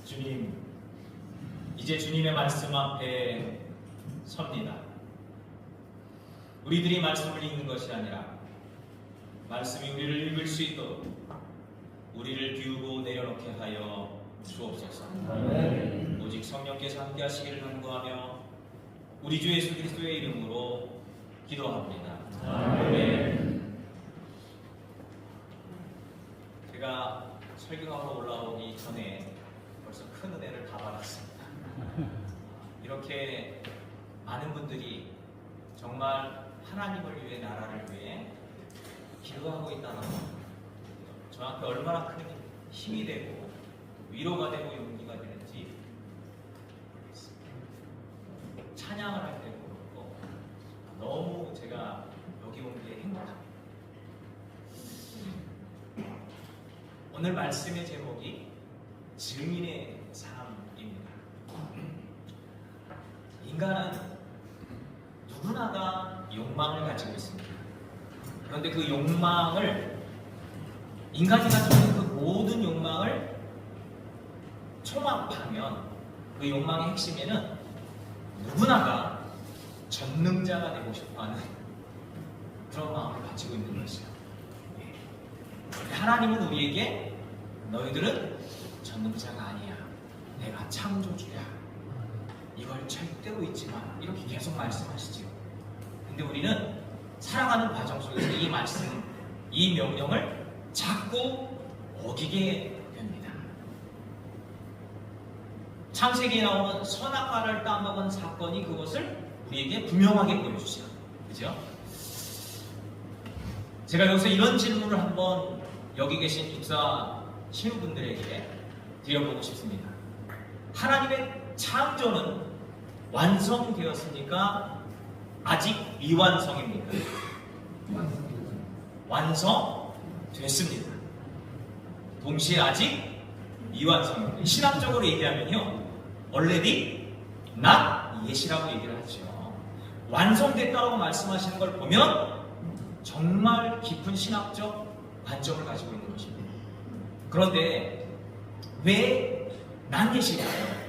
주님, 이제 주님의 말씀 앞에 섭니다. 우리들이 말씀을 읽는 것이 아니라 말씀이 우리를 읽을 수 있도록 우리를 비우고 내려놓게 하여 주옵소서. 아멘. 오직 성령께서 함께 하시기를 간구하며 우리 주 예수 그리스도의 이름으로 기도합니다. 아멘. 제가 설교하러 올라오기 전에 벌써 큰 은혜를 다 받았습니다. 이렇게 많은 분들이 정말 하나님을 위해, 나라를 위해 기도하고 있다는 것, 저한테 얼마나 큰 힘이 되고 위로가 되고 용기가 되는지 모르겠습니다. 찬양을 할 때도 그렇고 너무 제가 여기 온 게 행복합니다. 오늘 말씀의 제목이 증인의 삶입니다. 인간은 누구나가 욕망을 가지고 있습니다. 그런데 그 욕망을, 인간이 가지고 있는 그 모든 욕망을 총합하면 그 욕망의 핵심에는 누구나가 전능자가 되고 싶어하는 그런 마음을 가지고 있는 것이요. 하나님은 우리에게 너희들은 전능자가 아니야, 내가 창조주야, 이걸 절대로 잊지 마, 이렇게 계속 말씀하시지요. 근데 우리는 살아가는 과정 속에서 이 말씀, 이 명령을 자꾸 어기게 됩니다. 창세기에 나오는 선악과를 따먹은 사건이 그것을 우리에게 분명하게 보여주죠. 그죠? 제가 여기서 이런 질문을 한번 여기 계신 집사 신부분들에게 드려보고 싶습니다. 하나님의 창조는 완성되었습니까? 아직 미완성입니까? 완성됐습니다. 동시에 아직 미완성입니다. 신학적으로 얘기하면요, already not yet이라고 얘기를 하죠. 완성됐다고 말씀하시는 걸 보면 정말 깊은 신학적 관점을 가지고 있는 것입니다. 그런데 왜 not yet일까요?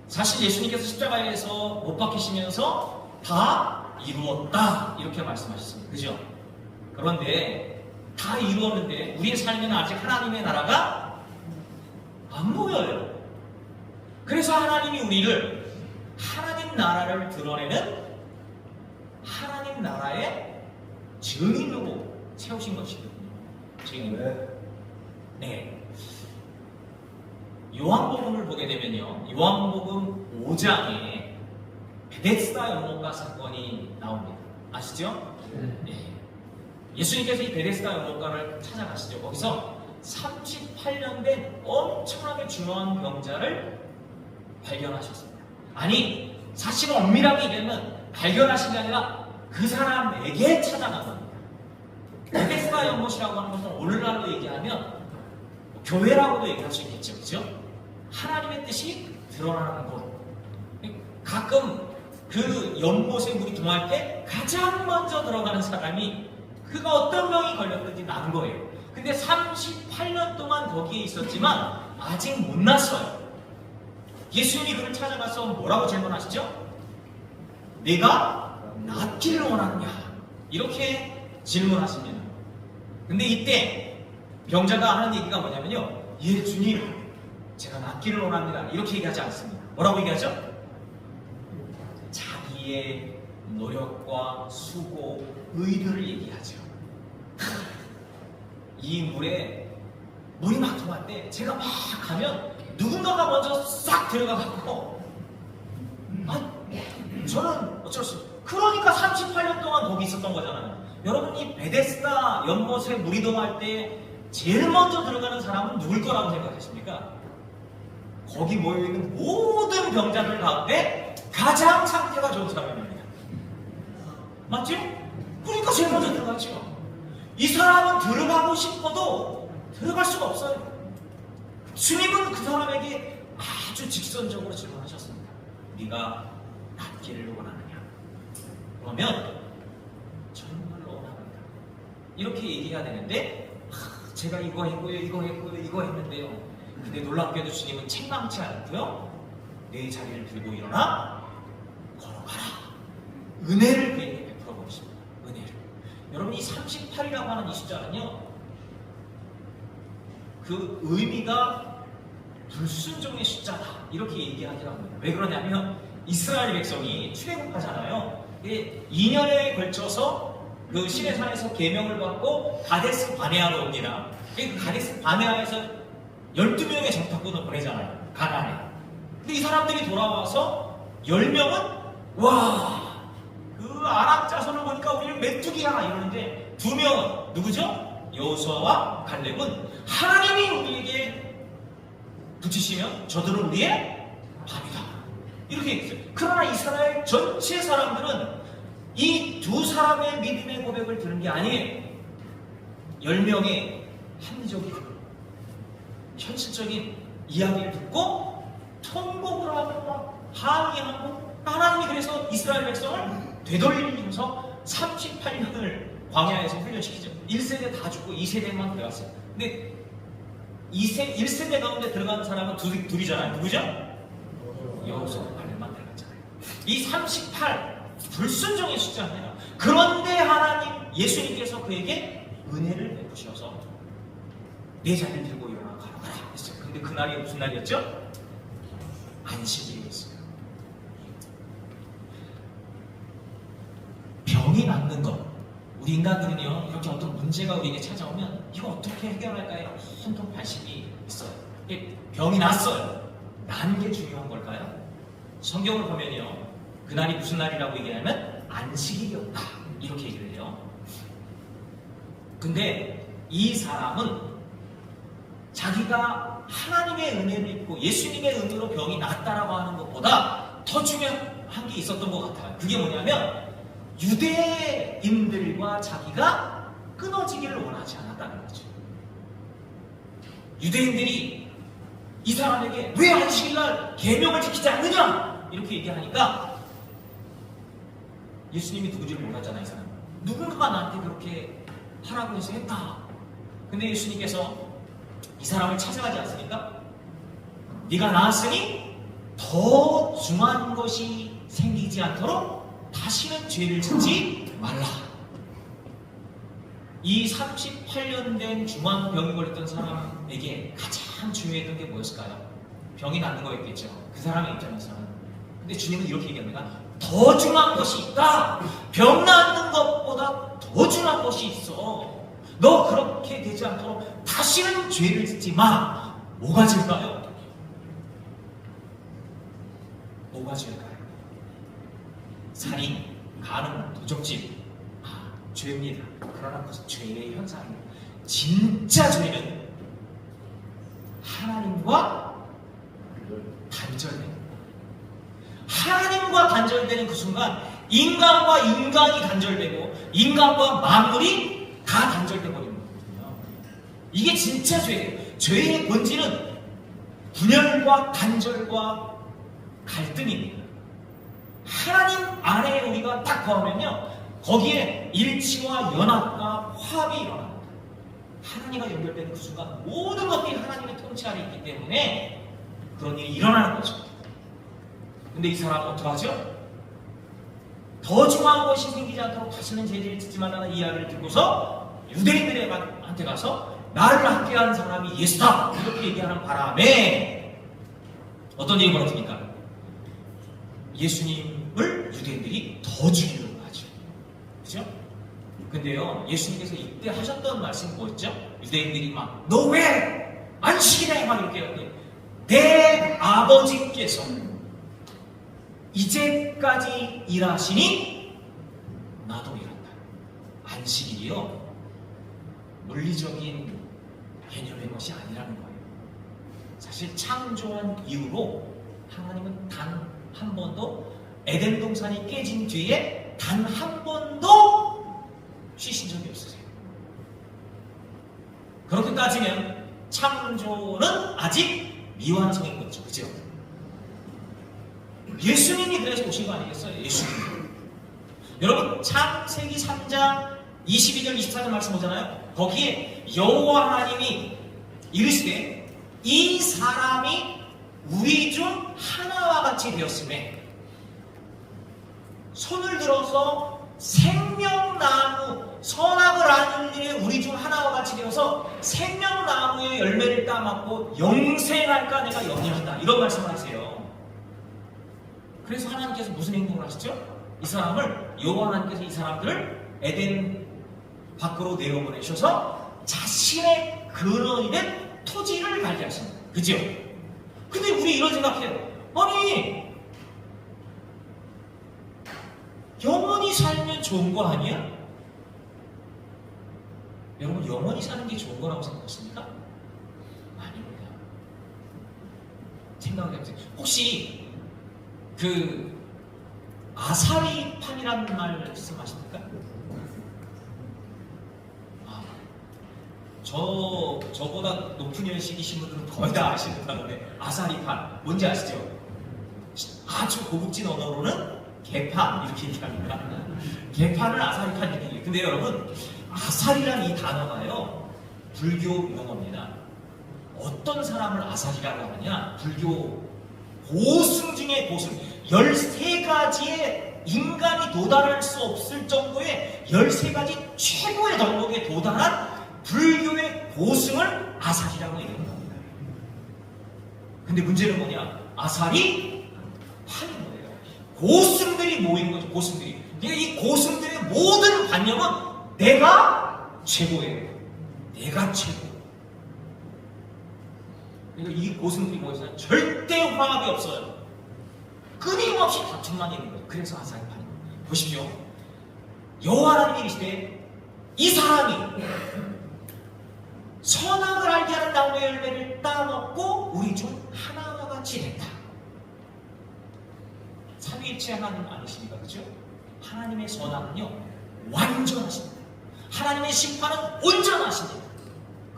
사실 예수님께서 십자가에서 못 박히시면서 다 이루었다, 이렇게 말씀하셨습니다. 그죠? 그런데 다 이루었는데 우리의 삶에는 아직 하나님의 나라가 안 보여요. 그래서 하나님이 우리를 하나님 나라를 드러내는 하나님 나라의 증인으로 세우신 것이거든요. 증인. 네. 요한복음을 보게 되면요, 요한복음 5장에 베데스다 연못가 사건이 나옵니다. 아시죠? 네. 예수님께서 이 베데스다 연못가를 찾아가시죠. 거기서 38년 된 엄청나게 중요한 병자를 발견하셨습니다. 아니, 사실은 엄밀하게 얘기하면 발견하신 게 아니라 그 사람에게 찾아간 겁니다. 베데스다 연못이라고 하는 것은 오늘날로 얘기하면 교회라고도 얘기할 수 있겠죠. 그죠? 하나님의 뜻이 드러나는 곳. 가끔 그 연못에 물이 동할 때 가장 먼저 들어가는 사람이, 그가 어떤 병이 걸렸든지 난 거예요. 근데 38년 동안 거기에 있었지만 아직 못 났어요. 예수님이 그를 찾아가서 뭐라고 질문하시죠? 내가 낫기를 원하느냐, 이렇게 질문하십니다. 근데 이때 병자가 하는 얘기가 뭐냐면요, 예 주님, 제가 낫기를 원합니다, 이렇게 얘기하지 않습니다. 뭐라고 얘기하죠? 자기의 노력과 수고, 의도를 얘기하죠. 이 물에 물이 막 들어갈 때 제가 막 가면 누군가가 먼저 싹 들어가갖고, 저는 어쩔 수 없어요. 그러니까 38년 동안 거기 있었던 거잖아요. 여러분, 이 베데스다 연못에 물이 동할 때 제일 먼저 들어가는 사람은 누굴 거라고 생각하십니까? 거기 모여있는 모든 병자들 가운데 가장 상태가 좋은 사람입니다. 맞죠? 그러니까 제일 먼저 들어가죠. 이 사람은 들어가고 싶어도 들어갈 수가 없어요. 주님은 그 사람에게 아주 직선적으로 질문하셨습니다. 네가 낫기를 원하느냐? 그러면 정말로 원합니다, 이렇게 얘기해야 되는데, 제가 이거 했고요, 이거 했고요, 이거 했는데요, 근데 놀랍게도 주님은 책망치 않고요. 내 자리를 들고 일어나 걸어가라. 은혜를 그에게 베풀어 버리십니다. 은혜를. 여러분 이 38이라고 하는 이 숫자는요. 그 의미가 불순종의 숫자다. 이렇게 얘기하기도 합니다. 왜 그러냐면 이스라엘 백성이 출애굽하잖아요. 2년에 걸쳐서 그 시내산에서 계명을 받고 가데스 바네아로 옵니다. 그 가데스 바네아에서 12명의 정탐꾼을 보내잖아요. 가나안에. 근데 이 사람들이 돌아와서 10명은 와, 그 아람 자손을 보니까 우리는 메뚜기야 이러는데 2명은 누구죠? 여호수아와 갈렙은 하나님이 우리에게 붙이시면 저들은 우리의 밥이다. 이렇게 얘기했어요. 그러나 이스라엘 전체 사람들은 이 두 사람의 믿음의 고백을 들은 게 아니에요. 10명의 합리적인 현실적인 이야기를 듣고 통곡을 하고 막 항의하고 하나님이 그래서 이스라엘 백성을 되돌리면서 38년을 광야에서 훈련시키죠. 1세대 다 죽고 2세대만 들어갔어요. 근데 1세대 가운데 들어간 사람은 둘이잖아요. 누구죠? 여호수아와 갈렙만 들어갔잖아요. 이 38 불순종의 숫자입니다. 그런데 하나님 예수님께서 그에게 은혜를 베푸셔서 내 자리를 들고 일어나 가라 했어요. 근데 그날이 무슨 날이었죠? 안식일이었어요. 병이 낫는 것. 우리 인간들은요, 이렇게 어떤 문제가 우리에게 찾아오면 이거 어떻게 해결할까요? 혼돈 발심이 있어요. 병이 났어요. 난 게 중요한 걸까요? 성경을 보면요, 그날이 무슨 날이라고 얘기하면 안식일이었다 이렇게 얘기를 해요. 근데 이 사람은 자기가 하나님의 은혜를 입고 예수님의 은혜로 병이 낫다라고 하는 것보다 더 중요한 게 있었던 것 같아요. 그게 뭐냐면 유대인들과 자기가 끊어지기를 원하지 않았다는 거죠. 유대인들이 이 사람에게 왜 안식일날 계명을 지키지 않느냐 이렇게 얘기하니까 예수님이 누군지를 몰랐잖아요. 이 사람 누군가가 나한테 그렇게 하라고 해서 했다. 근데 예수님께서 이 사람을 찾아가지 않습니까? 네가 나았으니 더 중한 것이 생기지 않도록 다시는 죄를 짓지 말라. 이 38년 된 중한 병이 걸렸던 사람에게 가장 중요했던 게 뭐였을까요? 병이 낫는 거였겠죠. 그 사람의 입장에서는. 근데 주님은 이렇게 얘기합니다. 더 중한 것이 있다. 병 낫는 것보다 더 중한 것이 있어. 너 그렇게 되지 않도록 다시는 죄를 짓지 마. 뭐가 죄일까요? 뭐가 죄일까요? 살인, 간음, 도적질, 죄입니다. 그러나 그것은 죄의 현상입니다. 진짜 죄는 하나님과 단절됩니다. 하나님과 단절되는 그 순간 인간과 인간이 단절되고 인간과 만물이 다 단절돼 버리는 거거든요. 이게 진짜 죄예요. 죄의 본질은 분열과 단절과 갈등입니다. 하나님 안에 우리가 딱 거하면요, 거기에 일치와 연합과 화합이 일어납니다. 하나님과 연결되는 그 순간 모든 것들이 하나님의 통치 아래 있기 때문에 그런 일이 일어나는 거죠. 근데 이 사람은 어떡하죠? 더 중요한 것이 생기지 않도록 다시는 죄를 짓지 말라는 이야기를 듣고서 유대인들한테 가서 나를 함께하는 사람이 예수다 이렇게 얘기하는 바람에 어떤 일이 벌어집니까? 예수님을 유대인들이 더 죽이려고 하죠. 그죠? 근데요, 예수님께서 이때 하셨던 말씀이 뭐였죠? 유대인들이 막 너 왜 안식이래 막 이렇게 하는데 내 아버지께서 이제까지 일하시니 나도 일한다. 안식일이요, 물리적인 개념의 것이 아니라는 거예요. 사실 창조한 이후로 하나님은 단 한 번도 에덴 동산이 깨진 뒤에 단 한 번도 쉬신 적이 없으세요. 그렇게 따지면 창조는 아직 미완성인 거죠. 그죠? 예수님이 그래서 오신 거 아니겠어요? 예수님. 여러분 창세기 3장 22절 24절 말씀 보잖아요. 거기에 여호와 하나님이 이르시되 이 사람이 우리 중 하나와 같이 되었음에 손을 들어서 생명나무, 선악을 아는 일에 우리 중 하나와 같이 되어서 생명나무의 열매를 따먹고 영생할까 내가 염려한다. 이런 말씀을 하세요. 그래서 하나님께서 무슨 행동을 하시죠? 이 사람을, 여호와 하나님께서 이 사람들을 에덴 밖으로 내어보내셔서 자신의 근원이 된 토지를 갈게 하십니다. 그죠? 근데 우리 이런 생각해요. 아니, 영원히 살면 좋은 거 아니야? 여러분, 영원히 사는 게 좋은 거라고 생각하십니까? 아닙니다. 생각해보세요. 혹시 그 아사리판이라는 말 말씀하십니까? 저보다 높은 연식이신 분들은 거의 다 아시는데, 아사리판 뭔지 아시죠? 아주 고급진 언어로는 개판 이렇게 얘기합니다. 개판을 아사리판 이렇게 얘기해요. 근데 여러분, 아사리라는 이 단어가요, 불교 용어입니다. 어떤 사람을 아사리라고 하느냐? 불교 고승 중에 고승, 13가지의 인간이 도달할 수 없을 정도의 13가지 최고의 덕목에 도달한 불교의 고승을 아사리라고 얘기하는 겁니다. 근데 문제는 뭐냐? 아사리 판인 거예요. 고승들이 모이는 거죠. 고승들이. 그러니까 이 고승들의 모든 관념은 내가 최고예요. 내가 최고. 그러니까 이 고승들이 모여서 절대 화합이 없어요. 끊임없이 다툼만 있는 거예요. 그래서 아사리 판인 거예요. 보십시오. 여호와 하나님이 이르시되 이 사람이 선악을 알게 하는 나무의 열매를 따먹고 우리 중 하나와 같이 됐다. 삼위일체 하나님 아니십니까? 그렇죠? 하나님의 선악은요 완전하십니다. 하나님의 심판은 온전하십니다.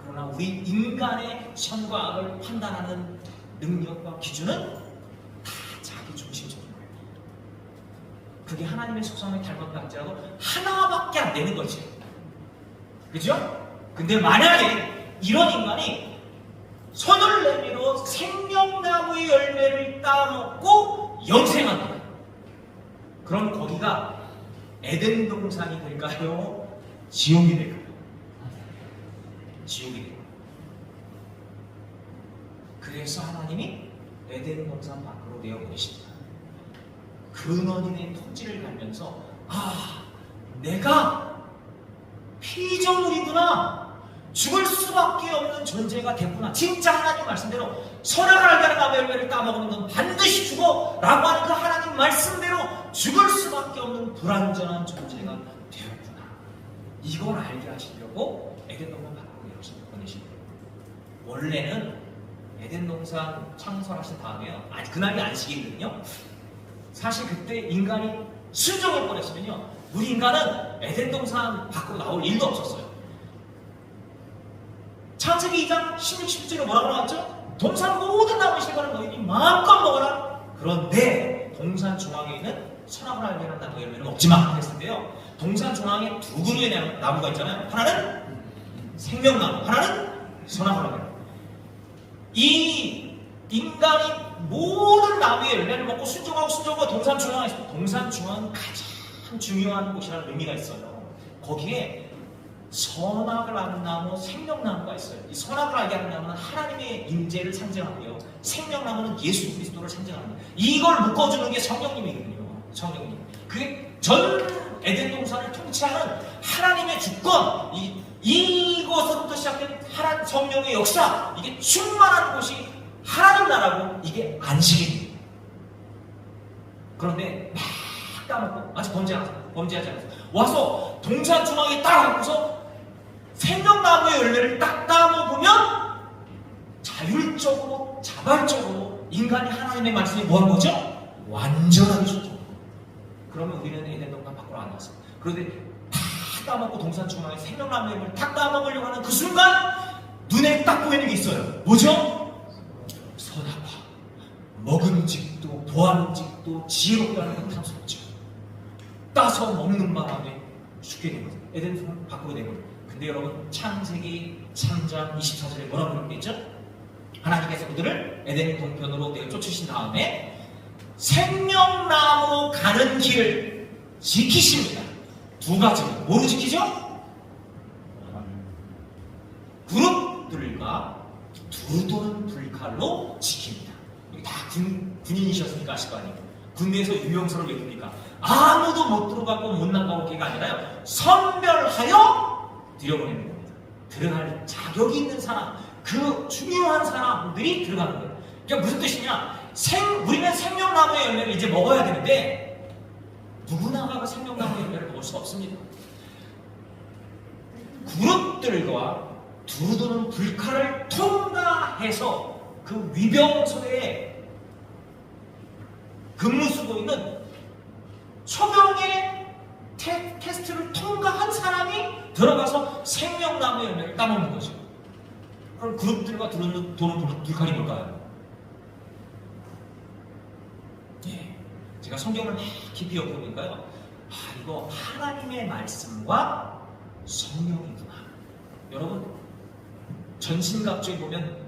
그러나 우리 인간의 선과 악을 판단하는 능력과 기준은 다 자기 중심적인 거예요. 그게 하나님의 속성을 닮았다 할지라도 하나밖에 안 되는 거죠. 그죠? 근데 만약에 이런 인간이 손을 내밀어 생명나무의 열매를 따먹고 영생한다. 그럼 거기가 에덴 동산이 될까요? 지옥이 될까요? 지옥이 될까요? 그래서 하나님이 에덴 동산 밖으로 내어보내십니다. 근원이 된 토지를 갈면서 내가 피조물이구나. 죽을 수밖에 없는 존재가 됐구나. 진짜 하나님 말씀대로 선악을 알게 하는 나무의 열매를 따먹으면 넌 반드시 죽어 라고 하는 그 하나님 말씀대로 죽을 수밖에 없는 불완전한 존재가 되었구나. 이걸 알게 하시려고 에덴 동산 밖으로 보내신 거예요. 원래는 에덴 동산 창설하신 다음에요, 그날이 안식일이거든요. 사실 그때 인간이 순종을 버렸으면요, 우리 인간은 에덴 동산 밖으로 나올 일도 없었어요. 창세기 2장 16, 17절에 뭐라고 나왔죠? 동산 모든 나무의 실과는 너희들이 마음껏 먹어라. 그런데 동산 중앙에 있는 선악을 알게 하는 나무 열매는 먹지 마 했는데요, 동산 중앙에 두 그루의 나무가 있잖아요. 하나는 생명나무, 하나는 선악을 알게 하는. 이 인간이 모든 나무의 열매를 먹고 순종하고 동산 중앙에 있어요. 동산 중앙은 가장 중요한 곳이라는 의미가 있어요. 거기에 선악을 아는 나무, 생명나무가 있어요. 이 선악을 알게 하는 나무는 하나님의 임재를 상징하고요, 생명나무는 예수 그리스도를 상징합니다. 이걸 묶어주는 게 성령님이거든요. 성령님. 그게 전 에덴 동산을 통치하는 하나님의 주권, 이것으로부터 시작된 하나님 성령의 역사, 이게 충만한 곳이 하나님 나라고, 이게 안식입니다. 그런데 막 따먹고, 아직 범죄하지 않아서 와서 동산 중앙에 딱 앉고서 생명나무의 열매를 딱 따먹으면 자율적으로, 자발적으로 인간이 하나님의 말씀에 뭐한 거죠? 완전하게 순종. 그러면 우리는 에덴 동산 밖으로 안 나왔어요. 그런데 다 따먹고 동산 중앙에 생명나무의 열매를 딱 따먹으려고 하는 그 순간 눈에 딱 보이는 게 있어요. 뭐죠? 선악과, 먹음직도 보암직도 지혜롭다는 건 탐스럽죠. 따서 먹는 바람에 죽게 된 거죠. 에덴 동산 밖으로 내버려. 근데 여러분, 창세기 3장 24절에 뭐라고 그랬겠죠? 하나님께서 그들을 에덴 동편으로 내쫓으신 다음에 생명나무 가는 길을 지키십니다. 두 가지. 뭐로 지키죠? 그룹들과 두루도는 불칼로 지킵니다. 이게 다 군인이셨으니까 아실 거 아니에요. 군대에서 유명서를 왜 둡니까? 아무도 못 들어가고 못 나가고 게가 아니라요, 선별하여 들여보내는 겁니다. 들어갈 자격이 있는 사람, 그 중요한 사람들이 들어가는 거예요. 그러니까 무슨 뜻이냐? 우리는 생명나무의 열매를 이제 먹어야 되는데 누구나가 그 생명나무의 열매를 먹을 수 없습니다. 그룹들과 두루도는 불칼을 통과해서 그 위병소에 근무수고 있는 초병의 테스트를 통과한 사람이 들어가서 생명나무 열매를 따먹는 거죠. 그럼 그룹들과 도는 불칼이 뭘까요? 예, 제가 성경을 막 깊이 엿보니까요, 이거 하나님의 말씀과 성령이구나. 여러분, 전신갑주에 보면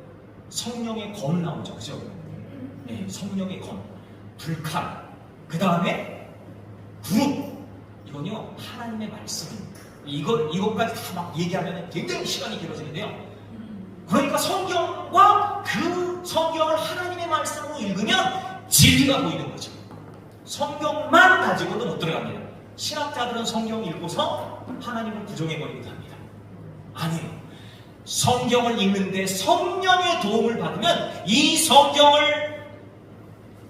성령의 검 나오죠, 그죠? 예, 성령의 검, 불칼, 그 다음에 그룹. 이건요, 하나님의 말씀입니다. 이것까지 다 막 얘기하면 굉장히 시간이 길어지는데요. 그러니까 성경과 그 성경을 하나님의 말씀으로 읽으면 진리가 보이는 거죠. 성경만 가지고는 못 들어갑니다. 신학자들은 성경 읽고서 하나님을 부정해버리기도 합니다. 아니에요. 성경을 읽는데 성령의 도움을 받으면 이 성경을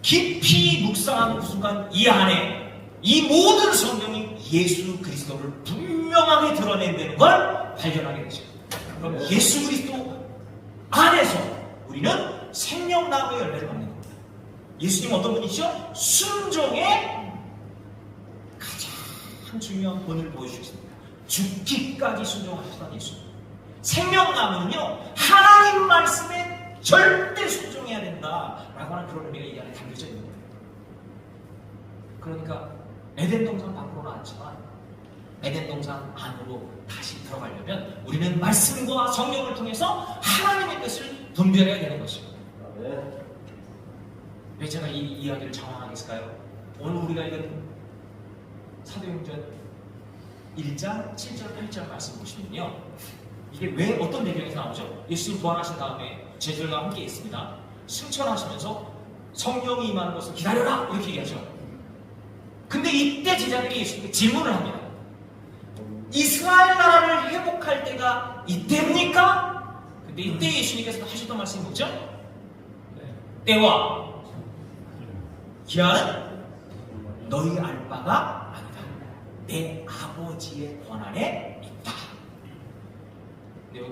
깊이 묵상하는 그 순간 이 안에 이 모든 성경이 예수 그리스도를 분명하게 드러낸다는 걸 발견하게 되죠. 그럼 예수 그리스도 안에서 우리는 생명나무의 열매를 받는 겁니다. 예수님 어떤 분이시죠? 순종의 가장 중요한 본을 보여주셨습니다. 죽기까지 순종하셨던 예수. 생명나무는요, 하나님 말씀에 절대 순종해야 된다라고 하는 그런 의미가 이 안에 담겨져 있는 거예요. 그러니까 에덴 동산 밖으로 나왔지만 에덴 동산 안으로 다시 들어가려면 우리는 말씀과 성령을 통해서 하나님의 뜻을 분별해야 되는 것입니다. 왜 제가 이 이야기를 장황하게 했을까요? 오늘 우리가 읽은 사도행전 1장 7절 8절 말씀 보시면요, 이게 왜 어떤 배경에서 나오죠? 예수님 부활하신 다음에 제자들과 함께 있습니다. 승천하시면서 성령이 임하는 것을 기다려라 이렇게 얘기하죠. 근데 이때 제자들이 예수님께 질문을 합니다. 이스라엘 나라를 회복할 때가 이때입니까? 근데 이때 예수님께서 하셨던 말씀이 뭐죠? 때와 기한은 너희 알 바가 아니다. 내 아버지의 권한에 있다.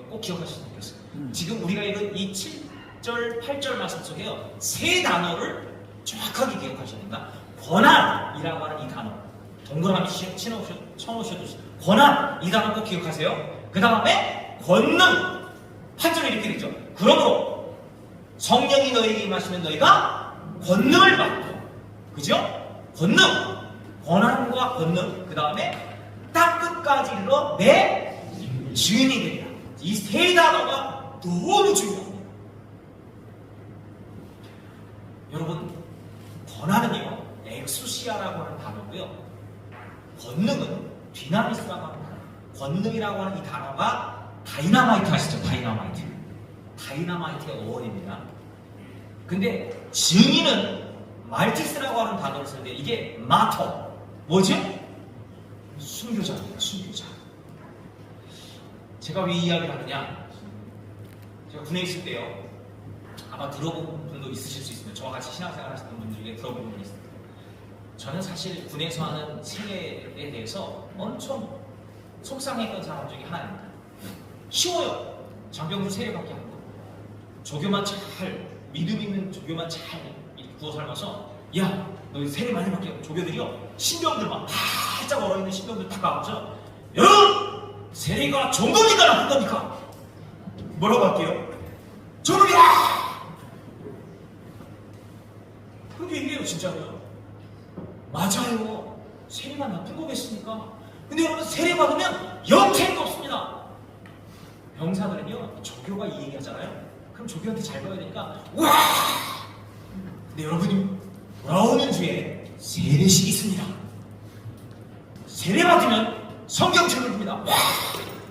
꼭 기억하셨으면 좋겠어요. 지금 우리가 읽은 이 7절, 8절 말씀 속에요, 세 단어를 정확하게 기억하셔야 된다. 권한이라고 하는 이 단어, 동그라미 쳐놓으셔도 권한, 이 단어 꼭 기억하세요. 그 다음에 권능, 8절에 이렇게 되죠. 그러므로 성령이 너희에게 임하시면 너희가 권능을 받고, 그죠? 권능, 권한과 권능, 그 다음에 땅 끝까지 이르러 내 증인이 되리라. 이 세 단어가 너무 중요합니다. 여러분, 권한은요, 엑수시아라고 하는 단어고요, 권능은 디나미스라고 하는 단어. 권능이라고 하는 이 단어가 다이나마이트 아시죠? 다이나마이트의 어원입니다. 근데 증인은 말티스라고 하는 단어를 쓰는데 이게 마터, 뭐죠? 순교자입니다. 순교자. 제가 왜 이 이야기를 하느냐, 제가 군에 있을 때요, 아마 들어본 분도 있으실 수 있습니다. 저와 같이 신앙생활 하시는 분들 중에 들어본 분이 있습니다. 저는 사실 군에서 하는 세례에 대해서 엄청 속상했던 사람 중에 하나입니다. 쉬워요. 장병들 세례받게 하는 거. 조교만 잘, 믿음 있는 조교만 잘 구워 삶아서, 야, 너 세례 많이 받게 하고, 조교들이요, 신병들만 바짝 얼어있는 신병들 다 가보죠. 여러분! 세례가 좋은 겁니까? 나쁜 겁니까? 뭐라고 할게요? 좋은 겁니다! 그렇게 얘기해요, 진짜로요. 맞아요. 세례가 나쁜 거겠습니까? 근데 여러분, 세례 받으면 영생이 없습니다. 병사들은요, 조교가 이 얘기 하잖아요. 그럼 조교한테 잘 배워야 되니까 와! 근데 여러분이 돌아오는 주에 세례식이 있습니다. 세례 받으면 성경책을 줍니다. 와!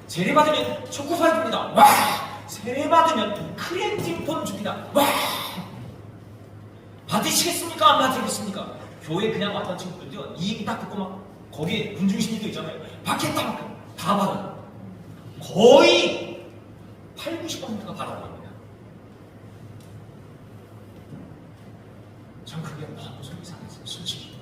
세례 받으면 초코파이 줍니다. 와! 세례 받으면 크렌징 폼 줍니다. 와! 받으시겠습니까? 안 받으시겠습니까? 교회 그냥 왔던 친구들도 이 얘기 딱 듣고 막 거기에 군중심리도 있잖아요. 받겠다 다 받아요. 거의 8, 90%가 받아버립니다. 전 그게 너무 좀 이상했어요, 솔직히.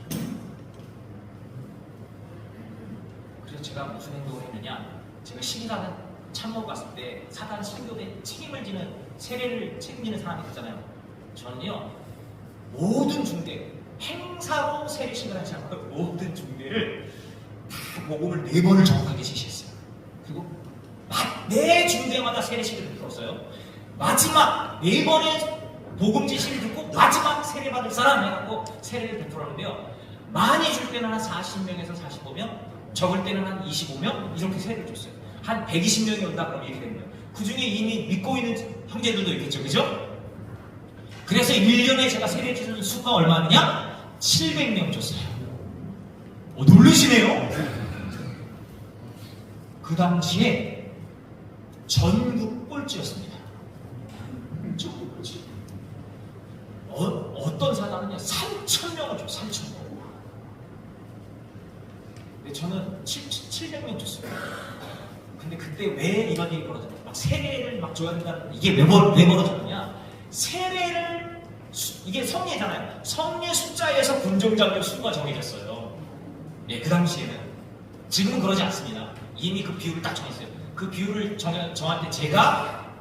그래서 제가 무슨 행동을 했느냐, 제가 신사단 참모 갔을 때 사단 선교대 책임을 지는 세례를 책임지는 사람이 있잖아요. 저는요 모든 중대 행사로 세례식을 하지 않고 모든 중대를 다 모금을 4번을 정확하게 제시했어요. 그리고 매 중대마다 세례식을 들었어요. 마지막 4번의 복음 지시를 듣고 마지막 세례 받을 사람 해갖고 세례를 베풀었는데요. 많이 줄 때는 한 40명에서 45명, 적을 때는 한 25명 이렇게 세례를 줬어요. 한 120명이 온다 그러면 이렇게 되는 거예요. 그 중에 이미 믿고 있는 형제들도 있겠죠, 그죠? 그래서 1년에 제가 세례 주는 수가 얼마냐? 700명 줬어요. 놀라시네요. 그 당시에 전국 꼴찌였습니다. 전국 꼴찌. 어떤 사단은요 3,000명을 줬어요. 3,000명. 근데 저는 700명 줬어요. 근데 그때 왜 이런 일이 벌어졌냐? 막 세례를 막 줘야 된다는 이게 왜 벌어졌느냐? 세례를 이게 성례잖아요. 성례 숫자에서 군종장교 수가 정해졌어요. 예, 그 당시에는. 지금은 그러지 않습니다. 이미 그 비율을 딱 정했어요. 그 비율을 정할 때 제가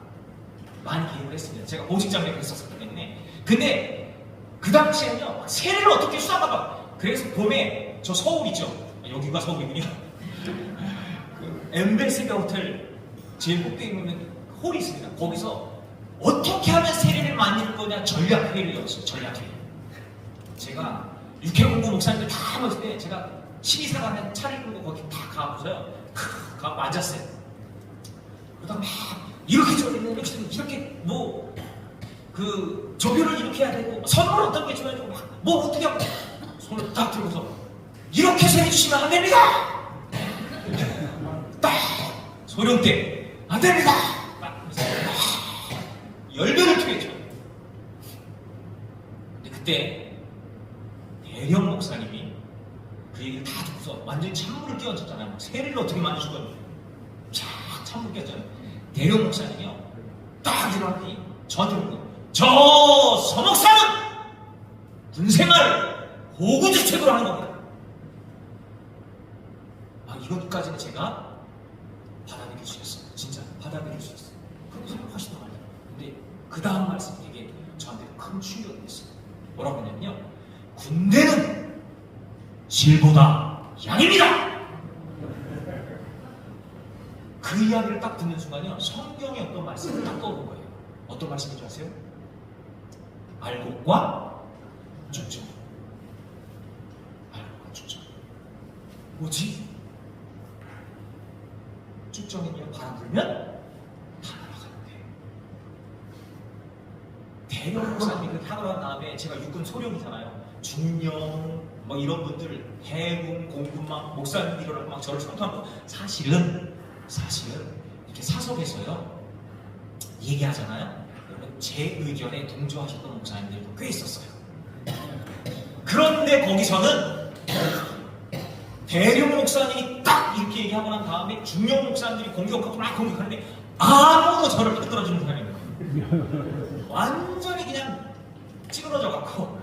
많이 기록을 했습니다. 제가 보직장교를 했었기 때문에. 근데 그 당시에는요 세례를 어떻게 수상할까? 그래서 봄에 저 서울 있죠. 여기가 서울이군요. 그 엠베시가 호텔 제일 꼭대기 보면 홀이 있습니다. 거기서 어떻게 하면 세례를 만들 거냐 전략회의를 열었어요. 전략회의. 제가 육해공부 목사님들 다 모였을 때 제가 12사단에 차를 끌고 거기 다 가보세요. 가고 앉았어요. 그러다가 막 이렇게 저리는 이렇게 뭐 그 조교를 이렇게 해야 되고 선물 어떤 게 줘야 되고 뭐 어떻게 하고 손을 딱 들고서 이렇게 세례 주시면 안 됩니다. 딱 소령대 안 됩니다. 열변을 토했죠. 근데 그때 대령 목사님이 그 얘기를 다 듣고서 완전히 찬물을 끼얹었잖아요. 세례를 어떻게 만드실 건지 쫙 찬물 끼얹었잖아요. 대령 목사님이요 딱 일어나더니 저한테 묻고 저 서목사는 군생활 호구주책으로 하는 겁니다. 이것까지는 제가 받아들일 수 있었어요. 진짜 받아들일 수 있어요. 그렇게 생각하시단 말이에요. 근데 그 다음 말씀이 되게 저한테 큰 충격이 됐어요. 뭐라고 했냐면요. 군대는 질보다 양입니다. 그 이야기를 딱 듣는 순간요. 성경의 어떤 말씀이 딱 떠오른 거예요. 어떤 말씀인지 아세요? 알곡과 죽죠. 알곡과 죽죠. 뭐지? 쭉정이니요 바람 불면 다 날아가는데 대령 목사님이 그렇게 하고 난 다음에 제가 육군 소령이잖아요. 중령 뭐 이런 분들 해군 공군막 목사님 일어나고 막 저를 성토하고 사실은 이렇게 사석에서요 얘기하잖아요. 여러분 제 의견에 동조하셨던 목사님들도 꽤 있었어요. 그런데 거기서는 대령 목사님이 딱 이렇게 얘기하고 난 다음에 중령 목사님들이 공격하고 막 공격하는데 아무도 저를 받들어주는 사람이 없어요. 완전히 그냥 찌그러져 갖고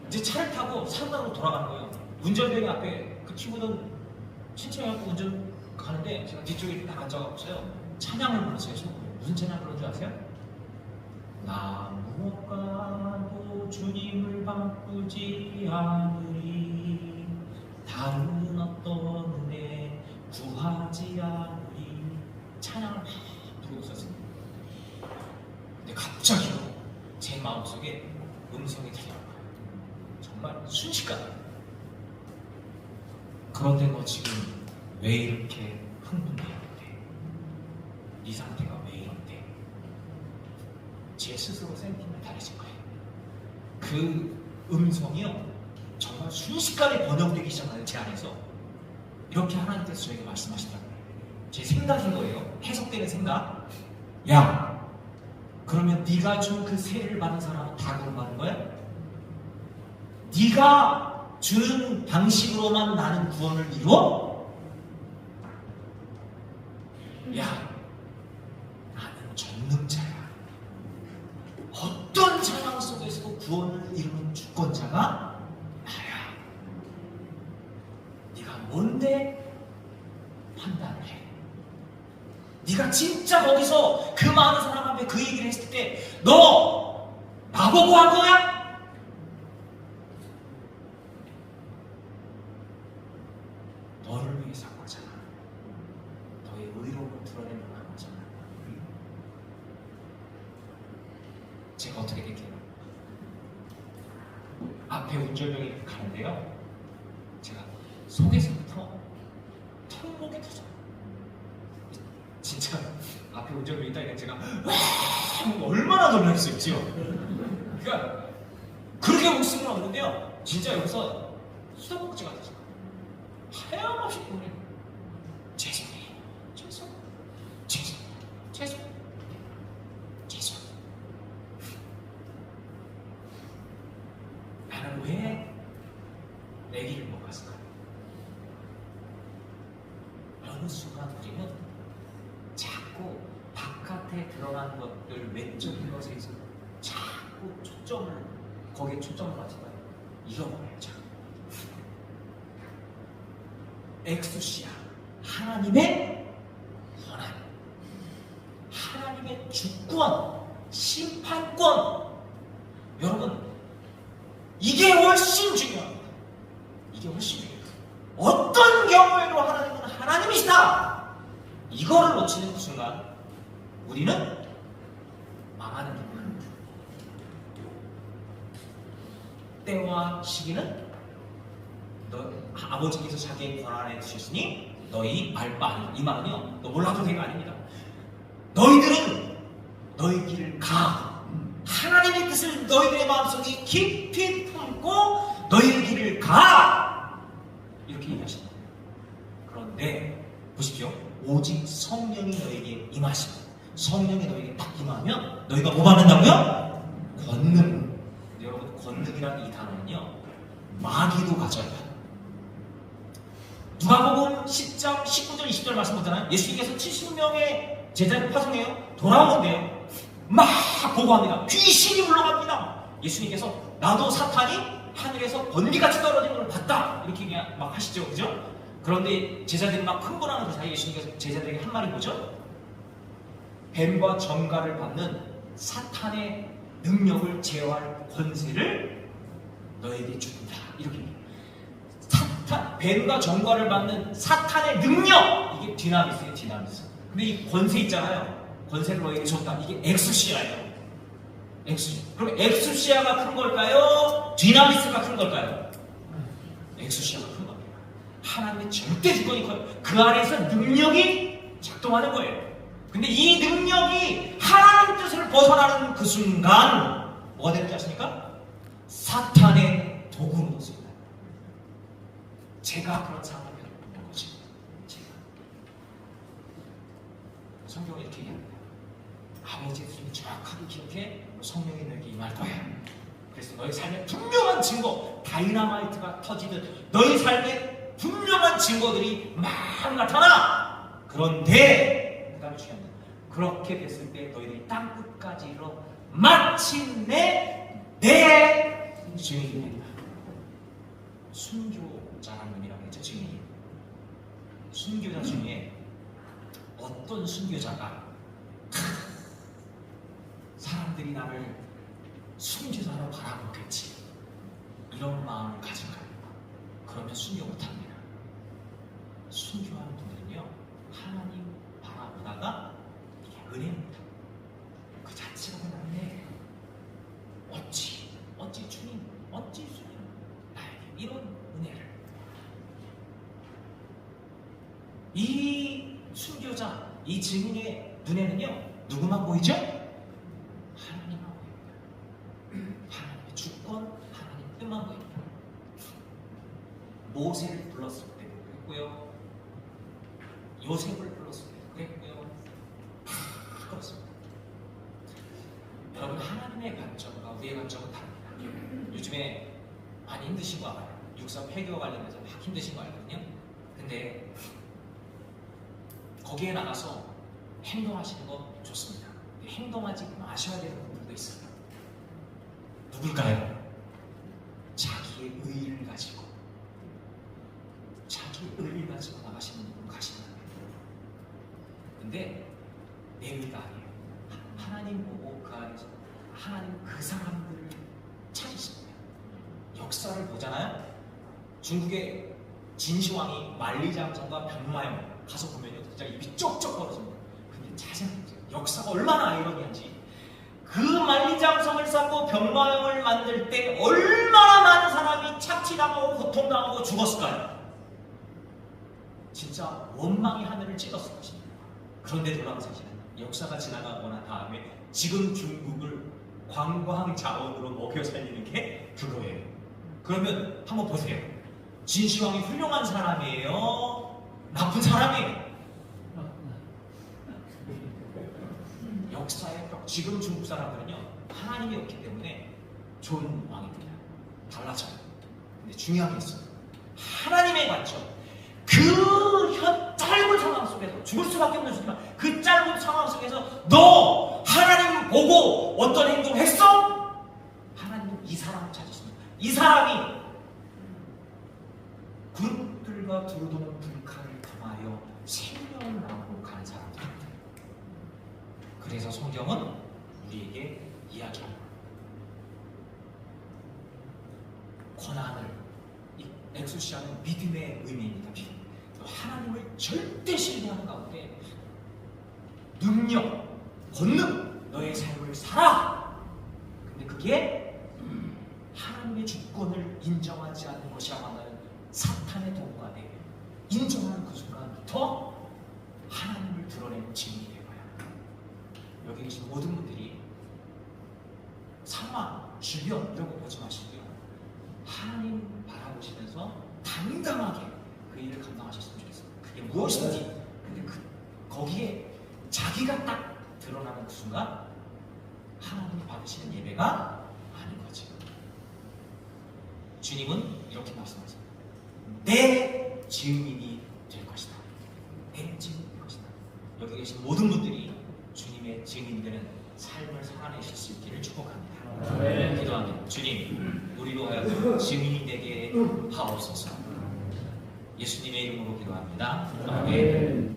이제 차를 타고 산으로 돌아가는 거예요. 운전대기 앞에 그 친구는 신청해갖고 운전 가는데 제가 뒤쪽에 딱 앉아갖고서요 찬양을 불렀어요. 무슨 찬양 부른 줄 아세요? 나 무엇과도 주님을 바꾸지 않으리 다른 어떤 은혜 구하지 않으리 찬양을 막 부르고 있었습니다. 근데 갑자기요 제 마음속에 음성이 들려온 거예요. 정말 순식간에 그런데 너 지금 왜 이렇게 흥분되었는데 네 상태가 왜 이런데 스스로 센티멘탈해진 거예요. 그 음성이요 정말 순식간에 번역되기 시작하는 제 안에서 이렇게 하나님께서 저에게 말씀하시더라고요. 제 생각인 거예요. 해석되는 생각. 야, 그러면 네가 준 그 세를 받은 사람은 다 구원받는 거야? 네가 주는 방식으로만 나는 구원을 이루어? 야, 나는 전능자야. 어떤 상황 속에서도 구원을 이루는 주권자가 나야. 네가 뭔데 판단해. 네가 진짜 거기서 그 많은 사람 앞에 그 얘기를 했을 때 너 나보고 한 거야? 너를 위해서 한 거잖아. 너의 의로움을 드러내려고 한 거잖아. 제가 어떻게 될게요? 앞에 운전병이 가는데요, 제가 속에서부터 털목이 터져. 진짜 앞에 운전병이 있다니까 제가 얼마나 놀랐어요, 지금. 그러니까 그렇게 웃음은 없는데요, 진짜 여기서 수도꼭지가 터져. 하염없이 보내요. 죄송해요. 나는 왜 내 길을 못 갔을까? 어느 순간 우리는 자꾸 바깥에 드러난 것들, 외적인 것에서 자꾸 거기에 초점을 맞춰봐요. 잃어버려요, 자꾸. 엑수시아, 하나님의 권한, 하나님의 주권, 심판권. 여러분, 이게 훨씬 중요합니다. 이게 훨씬 중요해요. 어떤 경우에도 하나님은 하나님이시다. 이거를 놓치는 그 순간 우리는 망하는 겁니다. 때와 시기는 아버지께서 자기의 권한에 두셨으니 너희 알바, 이 말은요 너 몰라도 되는 거 아닙니다. 너희들은 너희 길을 가. 하나님의 뜻을 너희들의 마음속에 깊이 품고 너희의 길을 가. 이렇게 얘기하십니다. 그런데 보십시오. 오직 성령이 너에게 임하시고, 성령이 너에게 딱 임하면 너희가 뭐 받는다고요? 권능. 여러분, 권능이라는 이 단어는요 마귀도 가져야 해요. 누가복음 10장 19절 20절 말씀 보잖아요. 예수님께서 70명의 제자를 파송해요. 돌아오는데요 막 보고합니다. 귀신이 물러갑니다. 예수님께서 나도 사탄이 하늘에서 번개같이 떨어지는 걸 봤다, 이렇게 그냥 막 하시죠, 그죠? 그런데 제자들이 막 흥분하는 그 사이에 예수님께서 제자들에게 한 말이 뭐죠? 뱀과 전갈을 받는 사탄의 능력을 제어할 권세를 너에게 준다, 이렇게 얘기해요. 뱀과 전갈을 받는 사탄의 능력, 이게 디나미스예요, 디나미스. 근데 이 권세 있잖아요. 권세를 너에게 줬다. 이게 엑수시아예요. 엑수시아. 그럼 엑수시아가 큰 걸까요? 디나미스가 큰 걸까요? 엑수시아가 큰 겁니다. 하나님의 절대 주권이 커요. 그 안에서 능력이 작동하는 거예요. 근데 이 능력이 하나님 뜻을 벗어나는 그 순간 뭐가 되는지 아십니까? 사탄의 도구로 놓습니다. 제가 그런 상황을 겪는 거죠. 제가. 성경은 이렇게 얘기합니다. 아버지의 뜻을 정확하게 기억해. 성령이 너에게 임할 거야. 그래서 너의 삶에 분명한 증거, 다이너마이트가 터지듯 너의 삶에 분명한 증거들이 막 나타나. 그런데 그 다음에 중요한 건, 그렇게 됐을 때 너희들이 땅끝까지 이르러 마침내 내 증인이 된다. 순교자라는 의미라고 했죠. 증인이. 순교자 중에 어떤 순교자가 사람들이 나를 순교자로 바라보겠지, 이런 마음을 가질까요? 그러면 순교 못합니다. 순교하는 분들은요 하나님 바라보다가 이게 은혜입니다. 그 자체가 은혜. 어찌 주님, 어찌 주님 나에게 이런 은혜를. 이 순교자, 이 증인의 눈에는요 누구만 보이죠? 하나님만 모세를 불렀을 때도 그랬고요. 요셉을 불렀을 때도 그랬고요. 다 그렇습니다. 여러분, 하나님의 관점과 우리의 관점은 다릅니다. 요즘에 많이 힘드신 거 알아요. 육사 폐교와 관련해서 막 힘드신 거 알거든요. 근데 거기에 나가서 행동하시는 거 좋습니다. 행동하지 마셔야 되는 분들도 있어요. 누굴까요? 자기의 의의를 가지고 나가시는 분 가시는 거예요. 근데 내 의가 아니에요. 하나님 보고 그 안에서 하나님 그 사람들을 찾으신 거예요. 역사를 보잖아요. 중국의 진시황이 만리장성과 병마용 가서 보면요, 진짜 입이 쩍쩍 벌어집니다. 근데 자세히 보세요. 역사가 얼마나 아이러니한지. 그 만리장성을 쌓고 병마용을 만들 때 얼마나 많은 사람이 착취당하고 고통당하고 죽었을까요? 진짜 원망의 하늘을 찔렀을 것입니다. 그런데 놀라운 사실은 역사가 지나가고 난 다음에 지금 중국을 관광 자원으로 먹여 살리는 게 그거예요. 그러면 한번 보세요. 진시황이 훌륭한 사람이에요? 나쁜 사람이에요? 역사의 벽. 지금 중국 사람들은요, 하나님이 없기 때문에 좋은 왕입니다. 달라져요. 근데 중요한 게 있어요. 하나님의 관점. 그 짧은 상황 속에서 죽을 수밖에 없는 순간, 그 짧은 상황 속에서 너 하나님 보고 어떤 행동을 했어? 하나님은 이 사람을 찾으십니다. 이 사람이 그룹들과 두루두는 불칼을 통하여 생명을 나누고 가는 사람들입니다. 그래서 성경은 우리에게 이야기합니다. 고난을, 이 엑소시아는 믿음의 의미입니다. 믿음. 하나님을 절대 신뢰하는 가운데 능력, 권능, 너의 삶을 살아. 근데 그게 하나님의 주권을 인정하지 않는 것이야말로 사탄의 도구가 돼. 인정하는 그 순간부터 하나님을 드러내는 증인이 될 거야. 여기 계신 모든 분들이 상황, 주변 이런 거 보지 마시고요. 하나님 바라보시면서 당당하게 그 일을 감당하셨으면 좋겠어요. 그게 무엇인지. 근데 거기에 자기가 딱 드러나는 그 순간 하나님이 받으시는 예배가 아닌 거지. 주님은 이렇게 말씀하십니다. 내 증인이 될 것이다. 내 증인이 될 것이다. 여기 계신 모든 분들이 주님의 증인되는 삶을 살아내실 수 있기를 축복합니다. 기도합니다. 주님, 우리로 하여금 증인이 되게 하옵소서. 예수님의 이름으로 기도합니다. 아멘.